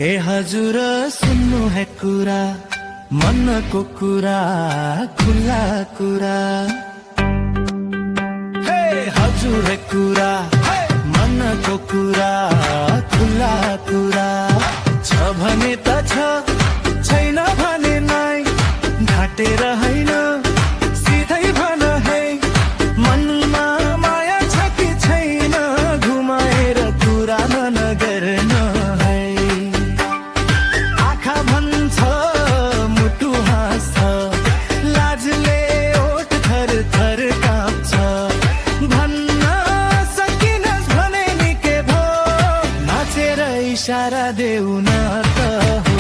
ए हजुर सुन्नु है कुरा, मनको कुरा, खुला कुरा। हे हजुर है कुरा, मनको कुरा, खुला कुरा। छ भने त छ, छैन भने नाइ, ढाटेर हैन सिधै भन है। मनमा माया छ कि छैन, घुमाएर कुरा नगर्न है। आँखा भन्छ मुटु हाँस्छ, लाजले ओठ थर थर काँप्छ। भन्न सकिनस् भने नि के भो, नाचेर इशारा देऊ न त हो।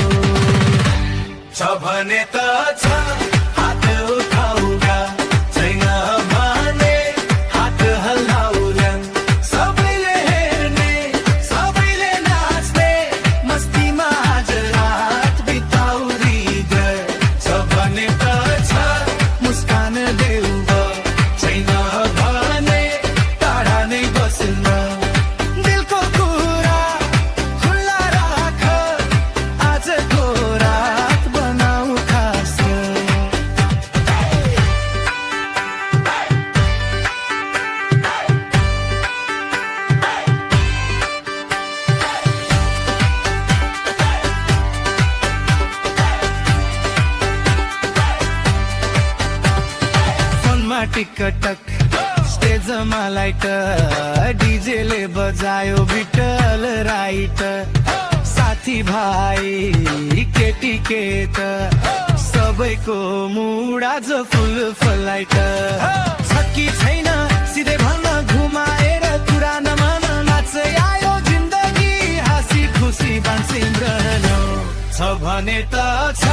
छ भने त छ, हात उठाउगा, छैन भने हात हल्लाउला। सबैले हेर्ने, सबैले नाच्ने, मस्तीमा आज रात बिताउरी गर। छ भने त छ, मुस्कान देऊ ग, छैन भने टाढा नै बस्न। दिलको कुरा खुल्ला राख, आजको रात बनाऊ खास। फोनमा टिकटक, स्टेजमा लाइट, डीजेले बजायो बिटल राइट। साथी भाइ केटी केट, सबैको मुड आज फुल फ्लाइट। छ कि छैन सिधै भन्न, घुमाएर कुरा नमान। नाच आयो जिन्दगी, हाँसी खुसी बाँच्यौँ रहन। छ भने त छ,